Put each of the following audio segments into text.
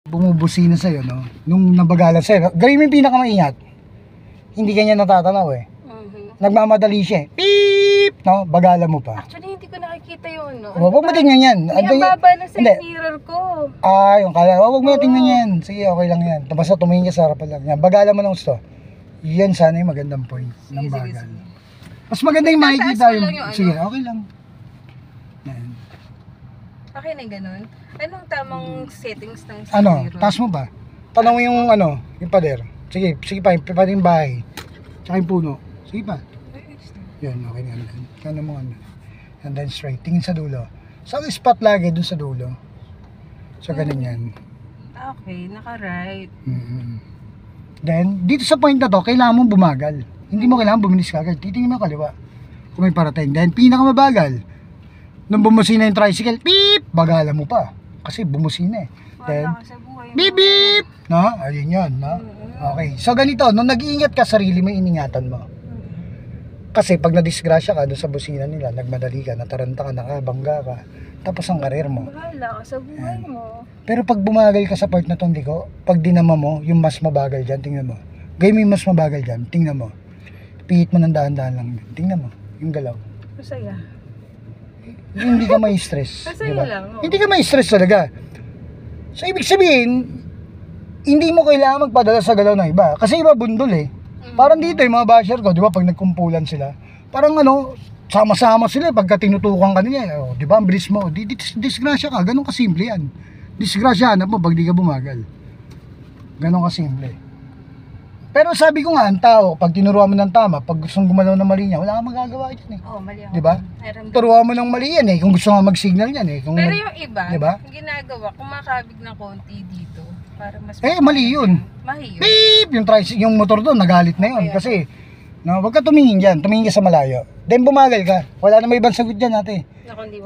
bumubusina sa'yo, no? Nung nabagalan sa'yo, gawin mo yung pinakamaingat. Hindi kanya natatanaw eh. Nagmamadali siya eh. Beep! No? Bagalan mo pa. Actually, hindi ko nakikita yun, no? Huwag mo tingnan yan. May ang baba na sa mirror ko. Yung kala. Huwag mo tingnan yan. Sige, okay lang yan. Basta tumingin ka sa harapan lang. Yan. Bagalan mo ng gusto. Yan sana yung magandang point ng bagal. Mas maganda yung makikita yung... Sige, okay lang. Yan. Okay na ganun. Anong tamang settings ng mirror? Ano? Taas mo ba? Tanong mo yung yung pader. Sige pa. Pati yung bahay. Tsaka yung puno. Sige pa. Yun, okay na yan. Kano mo and then straight. Tingin sa dulo. So, spot lagi dun sa dulo. So, ganun yan. Okay, naka-right. Then, dito sa point na to, kailangan mong bumagal. Hindi mo kailangan bumilis ka agad. Titingin mo kaliwa. Kung may parating. Then, pinakamabagal. Nung bumusina yung tricycle, beep! Bagalan mo pa. Kasi bumusina eh. Then, beep beep! No? Ayun yun, no? Okay. So, ganito. Nung nag-iingat ka, sarili mo, iningatan mo. Kasi pag nadisgrasya ka doon sa busina nila, nagmadali ka, nataranta ka, nakabangga ka, tapos ang karir mo. Bahala ka sa buhay mo. Pero pag bumagal ka sa part na itong liko, pag dinama mo, yung mas mabagal dyan, tingnan mo. Gawin mo yung mas mabagal dyan, tingnan mo. Pihit mo ng dahan-dahan lang. Tingnan mo, yung galaw. Masaya. Hindi ka may stress. Masaya diba? lang. Oh. Hindi ka may stress talaga. So, ibig sabihin, hindi mo kailangan magpadala sa galaw ng iba. Kasi iba bundol eh. Parang dito yung mga basher ko, di ba, pag nagkumpulan sila, parang sama-sama sila pagka tinutukan ka nila. Di ba, ang bilis mo, disgrasya ka, ganun kasimple yan. Disgrasya hanap mo pag di ka bumagal. Ganun kasimple. Pero sabi ko nga, ang tao, pag tinuruan mo ng tama, pag gustong gumalaw ng mali niya, wala kang magagawa dyan eh. Oo, mali ako. Di ba? Turuan mo ng mali yan eh, kung gusto nga mag-signal yan eh. Pero yung iba, diba? ginagawa, kumakabig na konti dito. Para mas mali yun. Mali yun. Beep! Yung motor doon, nagalit na yun. Kasi, wag ka tumingin dyan, tumingin ka sa malayo. Then bumagal ka. Wala na may ibang sagot dyan ate.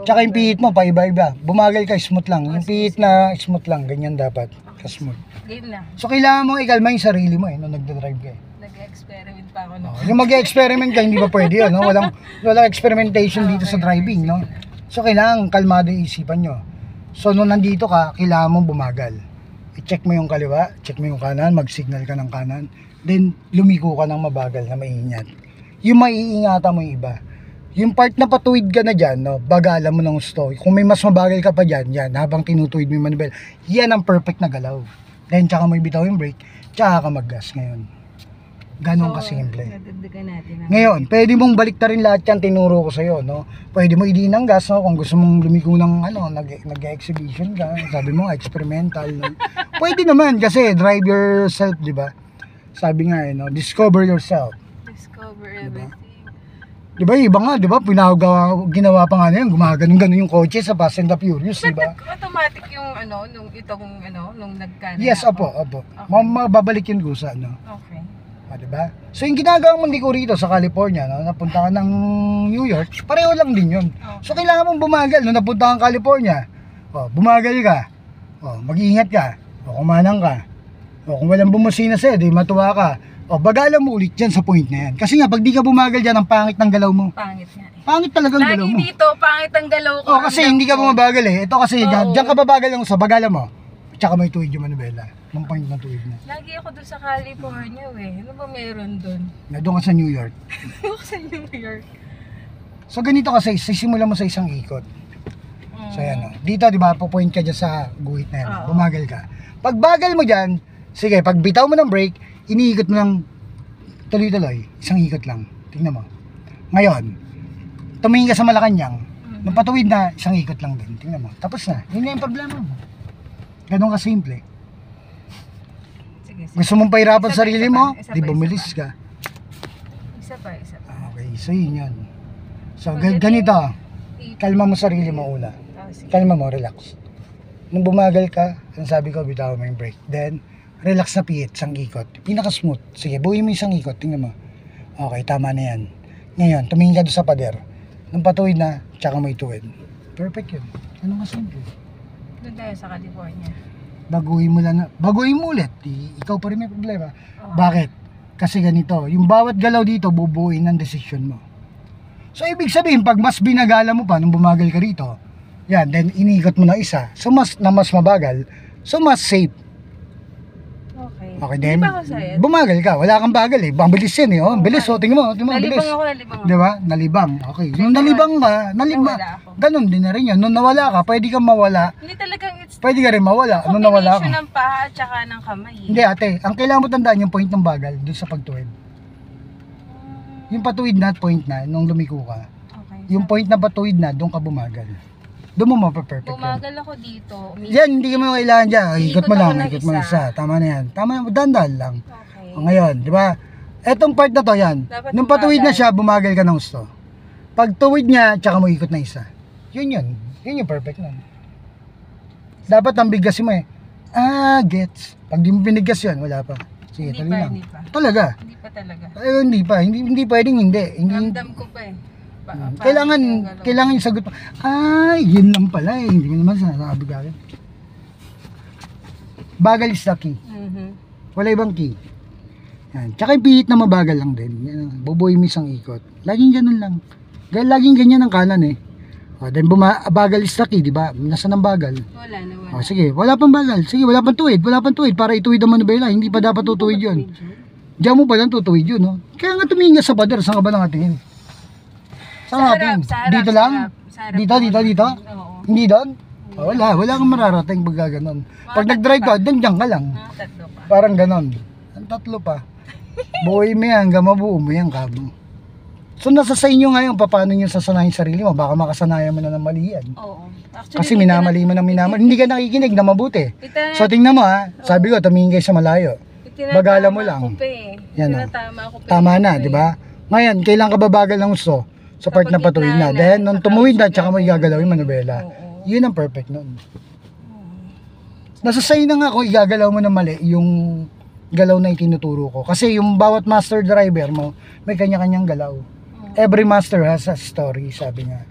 Tsaka yung pihit mo, paiba-iba. Bumagal ka, smooth lang. Yung pihit na smooth lang, ganyan dapat. Ka-smooth. Game na. So kailangan mo ikalma yung sarili mo nung nagdadrive ka eh. Nag-experiment pa ako. Yung mag-experiment ka, hindi ba pwede yun? No? Walang experimentation dito sa driving. No? So kailangan kalmado yung isipan nyo. So nung nandito ka, kailangan mong bumagal. I-check mo yung kaliwa, check mo yung kanan, mag-signal ka ng kanan, then lumiko ka ng mabagal na maingat. Yung maiingatan mo yung iba. Yung part na patuwid ka na dyan, bagalan mo ng gusto. Kung may mas mabagal ka pa dyan, yan, habang tinutuwid mo yung manibela, yan ang perfect na galaw. Then tsaka mo ibitaw yung brake, tsaka ka mag-gas ngayon. Ganon kasimple. Ngayon, pwede mong baliktarin lahat yan, tinuro ko sa'yo, no? Pwede mo idiin ng gas, no? Kung gusto mong lumiko ng, nag-exhibition ka, sabi mo, experimental, no? Pwede naman, kasi drive yourself, di ba? Sabi nga, discover yourself. Discover everything. Di ba, iba nga, di ba? Ginawa pa nga na yan, gumaganon-ganon yung kotse sa Fast and the Furious, di ba? Automatic yung, nung nagkana. Yes, opo. Okay. Mababalik yung gusa, no? Okay. Diba? So yung ginagawang mandiko rito sa California, napunta ka ng New York, pareho lang din yun. So kailangan mong bumagal, napunta kang California, bumagal ka, mag-iingat ka, kumanang ka, kung walang bumusina sa'yo, di matuwa ka, bagalan mo ulit dyan sa point na yan. Kasi nga, pag di ka bumagal dyan, ang pangit ng galaw mo. Pangit nga eh. Pangit talaga ang galaw mo. Lagi dito, pangit ang galaw ko. Kasi hindi ka bumabagal eh. Ito kasi, dyan ka babagal lang sa bagalan mo. Tsaka may tuwid yung manubela. Nung point na tuwid na. Lagi ako doon sa California eh. Ano ba meron doon? Doon ka sa New York. Doon sa New York. So ganito kasi, sisimulan mo sa isang ikot. So yan dito di ba, pupoint ka dyan sa guhit na yan. Bumagal ka. Pag bagal mo dyan, sige, pag bitaw mo ng brake, iniikot mo ng tuloy-tuloy. Isang ikot lang. Tingnan mo. Ngayon, tumingin ka sa Malacanang. Nung patuwid na, isang ikot lang din. Tingnan mo. Tapos na. Yun na yung problema mo. Ganun ka simple. Sige. Gusto mong pahirapan sarili mo? Di bumilis ka. Isa pa. Okay, so yun yun. So ganito. Kalma mo sarili mo una. Kalma mo, relax. Nung bumagal ka, ang sabi ko, bitaw mo yung brake. Then, relax na pihit, isang ikot. Pinaka-smooth. Sige, buuin mo isang ikot. Tingnan mo. Okay, tama na yan. Ngayon, tumingin ka doon sa pader. Nung patuwid na, tsaka may tuwid. Perfect yun. Ano ka simple? Doon tayo sa California. Baguhin mo ulit. Ikaw pa rin may problema. Bakit? Kasi ganito, yung bawat galaw dito, bubuuin ng decision mo. So, ibig sabihin, pag mas binagala mo pa nung bumagal ka rito, yan, then iniikot mo na isa. So, mas mabagal. So, mas safe. Okay din. Hindi ba ako sayad? Bumagal ka. Wala kang bagal eh. Mabilis yan eh. Oh. Bilis. Oh. Tingnan mo. Tingnan mo. Bilis. Nalibang ako, nalibang ako. Di ba? Nalibang. Okay. Nung nalibang ka, nalibang. Nawala ako. Ganun din na rin yan. Nung nawala ka, pwede kang mawala. Hindi talagang it's Pwede ka rin mawala. Nung nawala ka. combination ng paa at saka ng kamay. Hindi ate. Ang kailangan mo tandaan yung point ng bagal dun sa pagtuwid. Yung patuwid na at point na nung lumiko ka. Okay. Yung point na patuwid na, doon ka bumagal. Doon mo mapaperfect yan. Bumagal ako dito. Yan, hindi mo kailangan dyan. Ikot mo Ikot lang. ako ng Ikot mo isa. isa. Tama na yan. Tama na. Dandan lang. Okay. O, ngayon, di ba? Etong part na to, yan. Dapat Nung patuwid na bumagal. siya, bumagal ka ng gusto. Pag tuwid niya, tsaka mo ikot na isa. Yun yun. Yun yung perfect nun. Dapat ang biggasin mo eh. Gets. Pag di mo biniggas yun, wala pa. Sige, Hindi tali pa, lang. hindi pa. Talaga. Hindi pa talaga. Ay, hindi pa. Hindi pwedeng hindi. Hindi. Ramdam ko pa eh. Kailangan yung sagot mo. Yun lang pala eh. Hindi mo naman sinasabi ka. Bagal is the key. Wala ibang key. Yan. Tsaka yung pihit na mabagal lang din. Yan. Bubuhay mo isang ikot. Laging ganun lang. Laging ganyan ang kanan eh. O, then bagal is the key, di ba? Nasaan ang bagal? Wala na, wala. O, sige, wala pang bagal. Sige, wala pang tuwid. Wala pang tuwid. Para ituwid ang manubela. Hindi pa dapat tutuwid yun. Diyan mo pa lang tutuwid yun, no? Kaya nga tumingin ka sa pader. Saan ka ba nakatingin? Saan Sa natin? harap, sa harap, Dito sa lang? harap, sa harap. Dito? Oo. Hindi doon? Wala kang mararating pag gano'n. Pag nag-drive ka, dyan ka lang. Tatlo pa. Parang gano'n. Ang tatlo pa. Buhay mo yan, mabuo mo yan, kabo. So nasa sa inyo ngayon, paano nyo sasanayin sarili mo? Baka makasanayan mo na ng mali yan. Oo. Actually, Kasi minamali mo ng minamali. Hindi ka nakikinig na mabuti. Ita- So tingnan mo ha, sabi ko, tumingin kayo sa malayo. bagala mo lang. Ko pa eh. Yan, oh. Tinatama ko pa Tama eh. na, di ba? Ngayon, kailan ka babagal ng gusto? Sa part na Kapag patuloy gitna na. na, Then, nung saka tumuwid na, usap tsaka mo na. igagalawin manubela. Oo. Yun ang perfect nun. Nasa sa'yo na nga kung igagalaw mo na mali yung galaw na itinuturo ko. Kasi yung bawat master driver mo, may kanya-kanyang galaw. Every master has a story, sabi nga.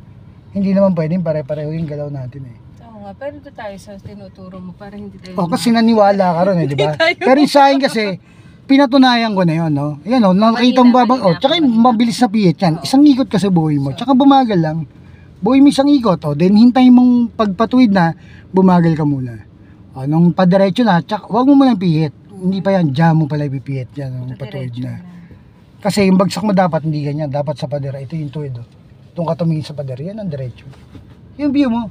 Hindi naman pwedeng pare-pareho yung galaw natin eh. Oo nga, pero ito tayo sa tinuturo mo para hindi tayo... Kasi naniwala ka ron eh, di ba? Pero yung sa akin kasi, pinatunayan ko na yun, no? Yan, no? Nakita mo ba? Tsaka yung mabilis na pihit yan. Isang ikot kasi buhay mo. Tsaka bumagal lang. Buhay mo isang ikot, then hintayin mong pagpatuwid na, bumagal ka muna. Nung padiretso na, tsaka wag mo munang pihit. Hindi pa yan, jam mo pala ipipihit yan, nung patuwid na. Kasi yung bagsak mo dapat, hindi ganyan. Dapat sa padera, ito yung tuwid. Itong katumingin sa padera, yan ang diretso. Yung view mo.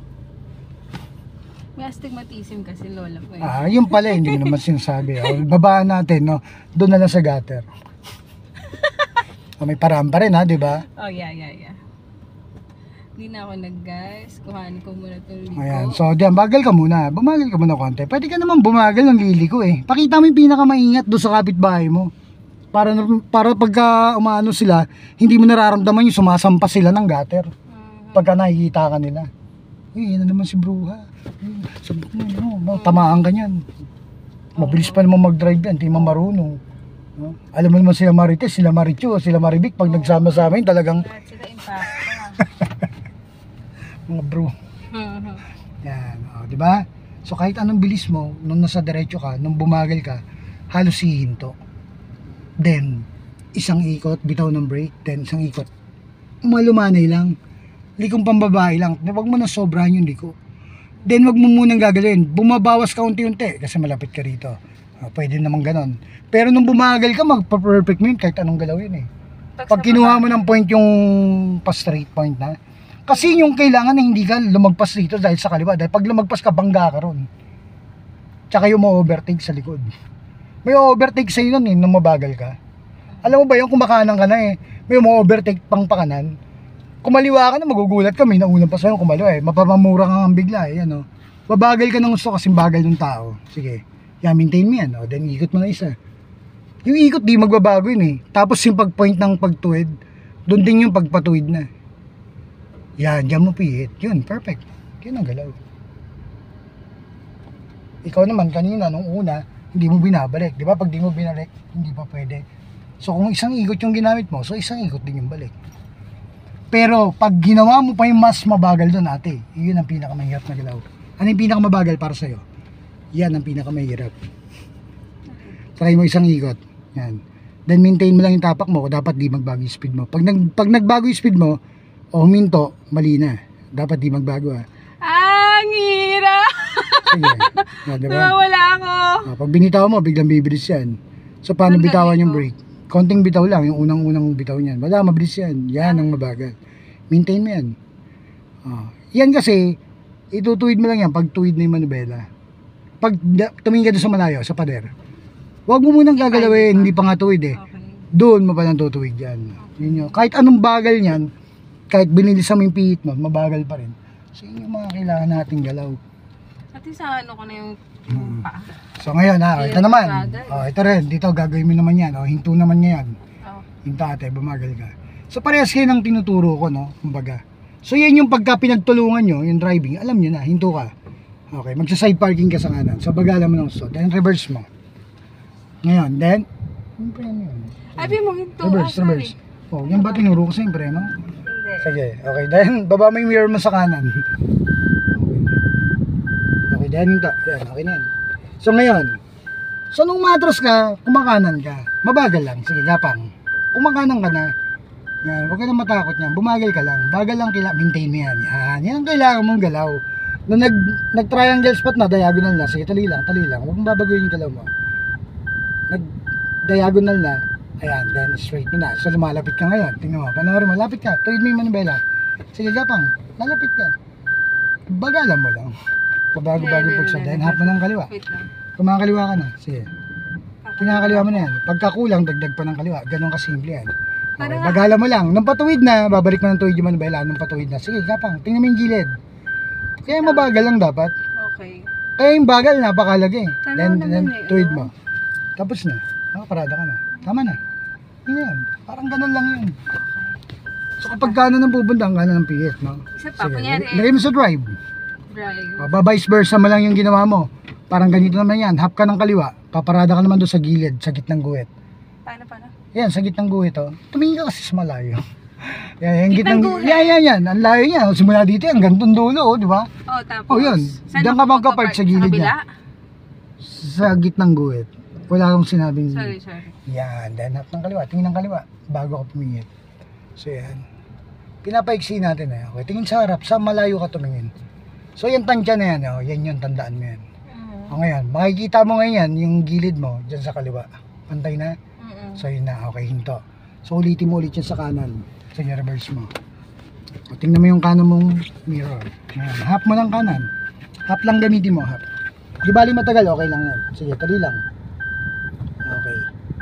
May astigmatism kasi lola ko eh. Yung pala, hindi mo naman sinasabi. Babaan natin, no? Doon na lang sa gutter. May paraan pa rin, ha, di ba? Oh, yeah. Hindi na ako nag-guys. Kuhanin ko muna itong liko. Ayan, so diyan, bagal ka muna. Bumagal ka muna konti. Pwede ka naman bumagal ng liliko eh. Pakita mo yung pinakamaingat doon sa kapitbahay mo. Para pagka umaano sila, hindi mo nararamdaman yung sumasampas sila ng gutter. Pagka nakikita ka nila. Yan na naman si Bruha. Sabi mo, tamaan ka niyan. Mabilis pa naman mag-drive yan, hindi man marunong. Alam mo naman sila Marites, sila Marichu, sila Marivic, pag nagsama sa amin talagang Lahat sila impact. mga bro. Yan, di ba? So kahit anong bilis mo, nung nasa diretso ka, nung bumagal ka, halos hihinto. Then, isang ikot, bitaw ng brake, then isang ikot. Malumanay lang. Likong pambabae lang. Huwag mo na sobrahan yung liko. Then, wag mo munang gagalin. Bumabawas ka unti-unti kasi malapit ka rito. Pwede naman ganon. Pero nung bumagal ka, magpa-perfect mo yun kahit anong galaw yun eh. Pag kinuha mo ng point yung pa-straight point na, kasi yung kailangan na hindi ka lumagpas dito dahil sa kaliwa. Dahil pag lumagpas ka, bangga ka ron. Tsaka yung ma-overtake sa likod. May overtake sa'yo nun eh, nung mabagal ka. Alam mo ba yung kumakanan ka na eh, may ma-overtake pang pakanan. Kumaliwa ka na, magugulat ka, may naunang pa sa'yo kumaliwa eh. Mapapamura ka nga bigla eh, ano. Babagal ka ng gusto kasi bagal ng tao. Sige, maintain mo yan. Then ikot mo na isa. Yung ikot di magbabago yun eh. Tapos yung pag-point ng pagtuwid, doon din yung pagpatuwid na. Yan, dyan mo pihit. Yun, perfect. Yun ang galaw. Ikaw naman kanina, nung una, hindi mo binabalik. Di ba? Pag di mo binalik, hindi pa pwede. So kung isang ikot yung ginamit mo, so isang ikot din yung balik. Pero pag ginawa mo pa yung mas mabagal doon, ate, yun ang pinakamahirap na galaw. Ano yung pinakamabagal para sa'yo? Yan ang pinakamahirap. Try mo isang ikot. Yan. Then maintain mo lang yung tapak mo. Dapat di magbago yung speed mo. Pag nagbago yung speed mo, o huminto, mali na. Dapat di magbago ha. Ang hirap! Sige. Yan, diba? Nawawala ako. Pag binitaw mo, biglang bibilis yan. So, paano Ang bitawan galing yung ko. brake? Konting bitaw lang, yung unang-unang bitaw niyan. Wala, mabilis yan. Yan ang mabagal. Maintain mo yan. Yan kasi, itutuwid mo lang yan pag tuwid na yung manubela. Pag tumingin ka doon sa malayo, sa pader, huwag mo munang gagalawin, hindi pa nga tuwid eh. Okay. Doon mo palang tutuwid yan. Yun yun. Kahit anong bagal niyan, kahit binilisan mo yung pihit mo, mabagal pa rin. So, yun yung mga kailangan nating galaw. At sa ano ko na yung paa. So ngayon ito Yun, naman. bagal. Ito rin, dito gagawin mo naman yan. Hinto naman niya yan. Oh. Hinto ate, bumagal ka. So parehas kayo ng tinuturo ko, no? Kumbaga. So yan yung pagka pinagtulungan nyo, yung driving, alam nyo na, hinto ka. Okay, magsa-side parking ka sa kanan. So bagalan mo ng so, then reverse mo. Ngayon, then, yung preno yun. Abi mo hinto. Reverse, sorry. reverse. Oh, yan ba tinuro ko sa yung preno? Hindi. Sige, okay. Then, baba mo yung mirror mo sa kanan. Okay, then hinto. Yan, okay na yan. So ngayon, so nung matras ka, kumakanan ka, mabagal lang, sige, gapang. Kumakanan ka na, yan, huwag ka na matakot niyan, bumagal ka lang, bagal lang maintain mo yan, yan ang kailangan mong galaw. Nung nag-triangle spot na, diagonal na, sige, tali lang, huwag mong babaguhin yung galaw mo. Nag-diagonal na, ayan, then straight mo na, so lumalapit ka ngayon, tingnan mo, panoorin mo, lapit ka, tuwid mo yung manibela, sige, gapang, lalapit ka, bagalan mo lang. Pabago-bago yung pagsa, then hap mo ng kaliwa. Wait lang. Kumakaliwa ka na, sige. Kinakaliwa mo na yan. Pagkakulang, dagdag pa ng kaliwa. Ganon kasimple yan. Okay, Parang- bagala mo lang. Nung patuwid na, babalik mo ng tuwid yung manibela. Nung patuwid na, sige, gapang, tingnan mo yung gilid. Kaya mabagal lang dapat. Okay. Kaya yung bagal, napakalaga eh. Tanaw Then naman eh, tuwid ano? mo. Tapos na. Nakaparada ka na. Tama na. Yun yan. Parang ganon lang yun. So kapag kanan ang pupunta, ang kanan ang pihit, no? Isa pa, kunyari, lagay mo sa drive. drive. Vice versa mo lang yung ginawa mo. Parang ganito naman yan. Hap ka ng kaliwa. Paparada ka naman doon sa gilid, sa gitnang guhit. Paano? Yan, sa gitnang guhit, oh. Tumingin ka kasi sa malayo. Yan, yung Gitnang gitnang guhit? yan. Ang layo niya. Simula dito yan, hanggang dulo, oh, di ba? Oh, tapos. Oh, yun. Saan Diyan ako ka magka-park sa gilid kabila? niya. Sa gitnang guhit. Wala akong sinabing... Sorry. Yan, then hap ng kaliwa. Tingin ng kaliwa, bago ka pumingit. So, yan. Pinapaiksi natin, eh. Okay, tingin sa harap, sa malayo ka tumingin. So, yung tansya na yan, oh, yan yung tandaan mo yan. O ngayon, makikita mo ngayon yan, yung gilid mo, dyan sa kaliwa. Pantay na? So yun na, okay, hinto. So ulitin mo ulit yun sa kanan. Sige, reverse mo. O, tingnan mo yung kanan mong mirror. Ayan, half mo lang kanan. Half lang gamitin mo, half. Di bali matagal, okay lang yan. Sige, tali lang. Okay.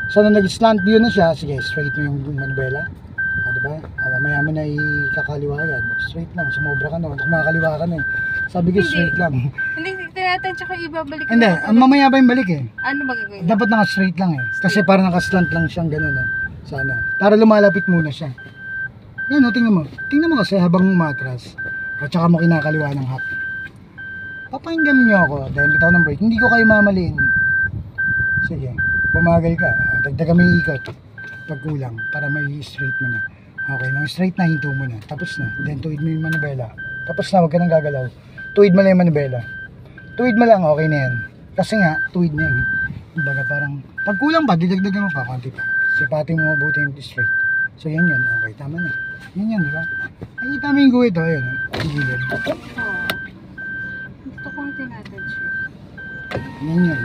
So nung nag-slant view na siya, sige, straight mo yung manubela. O, diba? O, mamaya mo na ikakaliwa yan. Straight lang, sumobra ka na. Kumakaliwa ka na eh. Sabi ko, Hindi. straight lang. Hindi, tinatansya ko ibabalik ko Hindi, na- mamaya pa yung balik eh. Ano ba gagawin? Dapat naka-straight lang eh. Kasi para naka-slant lang siyang gano'n oh. Sana. Para lumalapit muna siya. Yan o, tingnan mo. Tingnan mo kasi habang umatras. At saka mo kinakaliwa ng hap. Papakinggan niyo ako. Dahil bitaw ng brake. Hindi ko kayo mamaliin. Sige. Bumagal ka. O, dagdagan mo yung ikot. Pag kulang. Para may straight mo na. Okay. Nung straight na, hinto mo na. Tapos na. Then tuwid mo yung manibela. Tapos na. Huwag ka nang gagalaw. Tuwid mo lang yung manibela. Tuwid mo lang. Okay na yan. Kasi nga, tuwid na yan. Kumbaga parang, pag kulang pa, didagdagan mo pa, konti pa. Sipatin mo mabuti yung straight. So yan yun, okay, tama na. Yan yun, di ba? Nakikita mo yung guhit, ayun, yung gilid. Oo. Gusto kong tinatansya. Yan yun.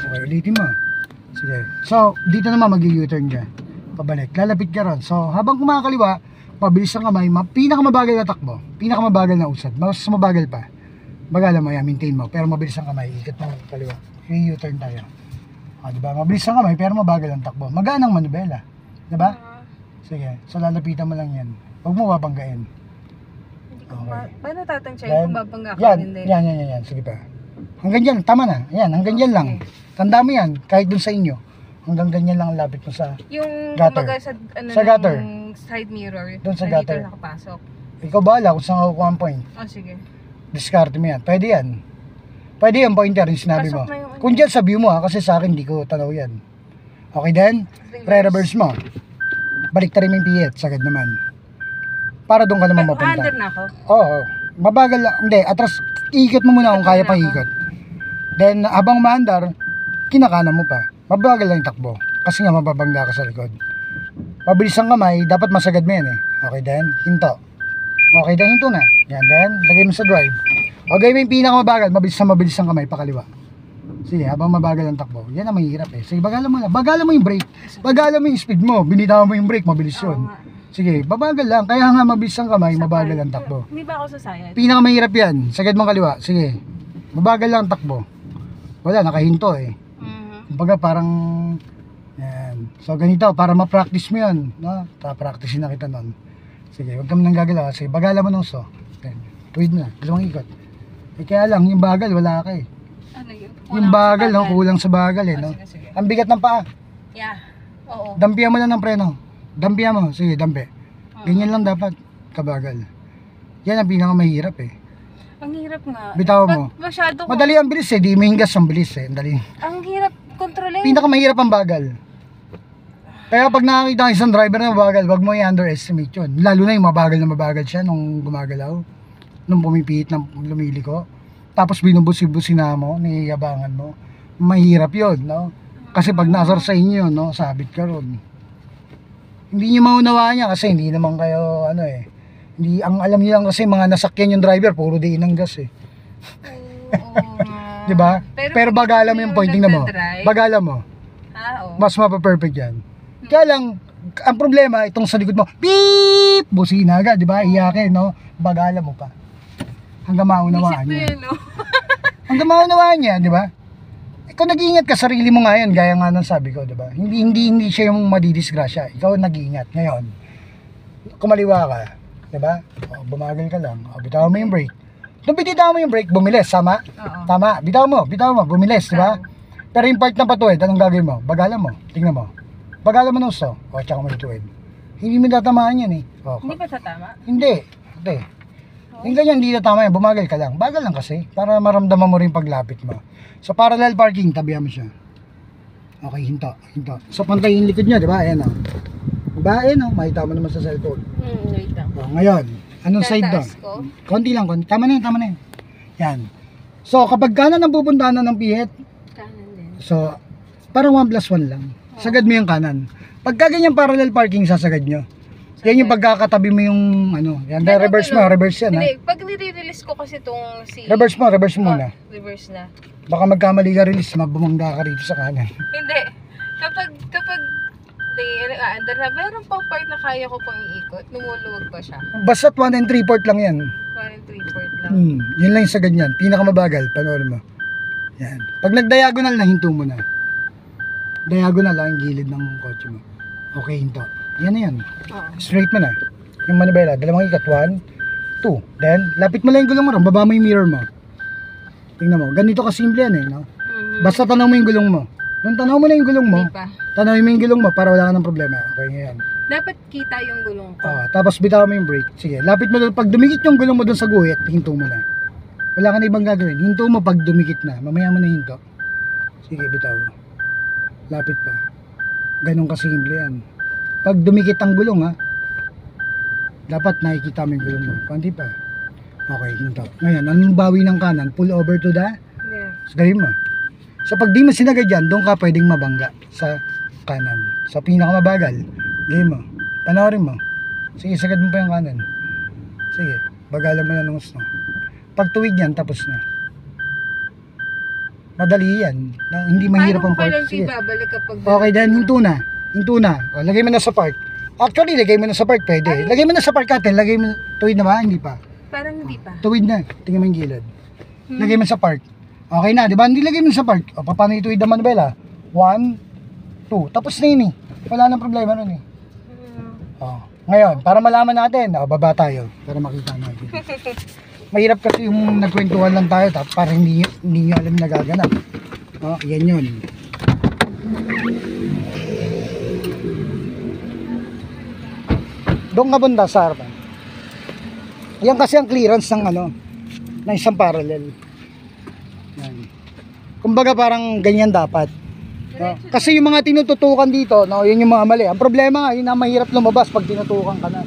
Okay, ulitin mo. Sige. So, dito naman mag-u-turn ka. Pabalik. Lalapit ka ron. So, habang kumakaliwa, pabilis ang kamay, pinakamabagal na takbo. Pinakamabagal na usad. Mas mabagal pa. Bagala mo, yan, maintain mo. Pero mabilis ang kamay. Ikot mo kaliwa. U-turn tayo. O, diba? Mabilis ang kamay, pero mabagal ang takbo. Magaan ang manubela. Diba? Sige. So, lalapitan mo lang yan. Huwag mo babanggain. Hindi ko Okay. paano tatansya Then, kung babangga ako Yan, hindi? yan. Sige pa. Hanggang dyan, tama na. Yan, hanggang dyan lang. Tanda mo yan, kahit dun sa inyo. Hanggang ganyan lang ang lapit mo sa... Yung Gutter. kumbaga sa ano Sa gutter. ng side mirror. Doon sa na gutter. Dito nakapasok. Ikaw bahala kung saan kukuha ang point. Oh, sige. Discard mo yan. Pwede yan. Pwede yung pointer yung sinabi mo. Pasok na yung ano. Kung dyan sa view mo ha, kasi sa akin hindi ko tanaw yan. Okay then, pre-reverse mo. Balik ta rin yung pihit, sagad naman. Para doon ka naman mapunta. Under na ako. Oo. Mabagal lang. Hindi, atras, ikot mo muna kung kaya pang ikot. Then, habang maandar, kinakanan mo pa. Mabagal lang yung takbo. Kasi nga mababangga ka sa likod. Mabilis ang kamay, dapat masagad mo yan eh. Okay then, hinto. Okay then, hinto na. Yan then, lagay mo sa drive. Okay, may pinakamabagal, mabilis ang kamay, pakaliwa. Sige, habang mabagal ang takbo. Yan ang mahirap eh. Sige, bagalan mo lang. Bagalan mo yung brake. Bagalan mo yung speed mo. Binitawan mo yung brake, mabilis Oo yun. nga. Sige, babagal lang. Kaya nga mabilis ang kamay, mabagal ang takbo. Hindi ba ako sasayad? Pinakamahirap yan. Sagad mong kaliwa. Sige. Mabagal lang ang takbo. Wala, nakahinto eh. Kumbaga parang yan. So ganito, para ma-practice mo yun, no? Ta-practicein na kita nun. Sige, huwag kami nang gagalaw. Sige, bagalan mo nung so. Okay. Tuwid mo na, dalawang ikot. Eh kaya lang, yung bagal, wala ka eh. Ano yun? Yung bagal, no? Kulang sa bagal eh, no? Sige, sige. Ang bigat ng paa. Yeah. Oo. Dampihan mo lang ng preno. Dampihan mo. Sige, dampi. Ganyan lang dapat. Kabagal. Yan ang pinakamahirap eh. Ang hirap nga. Bitaw mo. Masyado ko. Madali ang bilis eh. Di mahingas ang bilis eh. Ang dali. Ang hirap kontrolin. Pinakamahirap ang bagal. Kaya pag nakakita ng isang driver na mabagal, wag mo i-underestimate yun. Lalo na yung mabagal siya nung gumagalaw. Nung pumipihit ng lumiliko. Tapos binubusi-busi na mo, niyabangan mo. Mahirap yun, no? Kasi pag nasar sa inyo, no, sabit ka ron. Hindi nyo maunawaan niya kasi hindi naman kayo, ano eh. Hindi, ang alam niyo lang kasi mga nasakyan yung driver, puro diin ng gas eh. Oo nga. Diba? Pero bagala mo yung pointing na mo. Bagala mo. Oo. Mas mapa-perfect yan. Kaya lang, ang problema, itong sa likod mo, beep! Busina agad, di ba? Iyakin, no? Bagala mo pa. Hanggang maunawaan Isip mo niya. yun, no? Hanggang maunawaan niya, di ba? Ikaw nag-iingat ka, sarili mo nga yan, gaya nga nung sabi ko, di ba? Hindi siya yung madidisgrasya. Ikaw nag-iingat. Ngayon, kumaliwa ka, di ba? O, bumagal ka lang. O, bitaw mo yung brake. Nung bitaw mo yung brake, bumilis, sama? Oo. Tama. Bitaw mo, bumilis, di ba? Pero yung part ng patuwid, anong gagawin mo? Bagalan mo. Tingnan mo. Bagalan mo ng gusto. O, tsaka mo ituwid. Hindi mo tatamaan yan eh. O, Hindi ba sa tama? hindi. Hindi. Yung ganyan, hindi tama yan. Bumagal ka lang. Bagal lang kasi. Para maramdaman mo rin paglapit mo. So, parallel parking, tabihan mo siya. Okay, hinto. So, pantay yung likod niya, di ba? Ayan o. Diba? Ayan o. Makita mo naman sa cellphone. Wait lang. O, ngayon. Anong side doon? Tataas ko? Konti lang. Tama na yun. Yan. So, kapag kanan ang pupuntahan na ng pihit, Kanan din. so, parang 1+1 lang. Sagad mo yung kanan. Pagka ganyan parallel parking, sasagad nyo. Yan yung pagkakatabi mo yung ano. Yan, Pero reverse ano, mo. Reverse yan ha. Hindi, pag nire-release ko kasi itong si... Reverse mo muna. Reverse na. Baka magkamali ka release, mabumangga ka rito sa kanan. Hindi. Kapag aandar na, meron pang part na kaya ko pang iikot. Lumuluwag pa siya. Basta't 1 and 3/4 lang yan. 1 and 3/4 lang. Yun lang yung sa ganyan. Pinakamabagal, panoorin mo. Yan. Pag nag-diagonal na, hinto mo na. Diagonal lang yung gilid ng kotse mo. Okay, hinto. Yan na yan. Oo. Straight mo na. Yung manibela, dalawang ikat. 1, 2. Then, lapit mo lang yung gulong mo ron. Baba mo yung mirror mo. Tingnan mo. Ganito kasimple yan eh. No? Mhm. Basta tanaw mo yung gulong mo. Nung tanaw mo na yung gulong mo, Hindi pa. tanawin mo yung gulong mo para wala ka ng problema. Okay, ngayon. Dapat kita yung gulong ko. Tapos bitaw mo yung brake. Sige, lapit mo doon. Pag dumikit yung gulong mo doon sa guhit, hinto mo na. Wala ka na ibang gagawin. Hinto mo pag dumikit na. Mamaya mo na hinto. Sige, bitaw. Lapit pa. Ganun kasimple yan. Pag dumikit ang gulong ha, dapat nakikita mo yung gulong mo. Kunti pa. Okay, hinto. Ngayon, anong bawi ng kanan? Pull over to the Yeah. gawin mo. So pag di mo sinagad yan, doon ka pwedeng mabangga sa kanan. Sa pinakamabagal, gawin mo. Panoorin mo. Sige, sagad mo pa yung kanan. Sige, bagalan mo na ng gusto. Pag tuwid yan, tapos na. Madali yan. No, hindi mahirap ang Paano ko part. palang Sige. ibabalik kapag... Okay, then hinto na. Hinto na. O, lagay mo na sa park. Actually, lagay mo na sa park, pwede. Lagay mo na sa park natin. Lagay mo, tuwid na ba? Hindi pa. Parang hindi pa. Tuwid na. Tingnan mo yung gilid. Lagay mo sa park. Okay na, di ba? Hindi lagay mo sa park. O, paano ituwid ang manibela? 1, 2. Tapos na yun eh. Wala nang problema nun eh. O, ngayon, para malaman natin, baba tayo. Para makita natin. Mahirap kasi yung nagkwentuhan lang tayo, tapos parang hindi nyo alam na gaganap. O, yan yun. Doon ka banda sa harapan. Yan kasi ang clearance ng ano, ng isang parallel. Yan. Kumbaga parang ganyan dapat. No? Kasi yung mga tinututukan dito, no, yun yung mga mali. Ang problema nga, yun ang mahirap lumabas pag tinutukan ka na.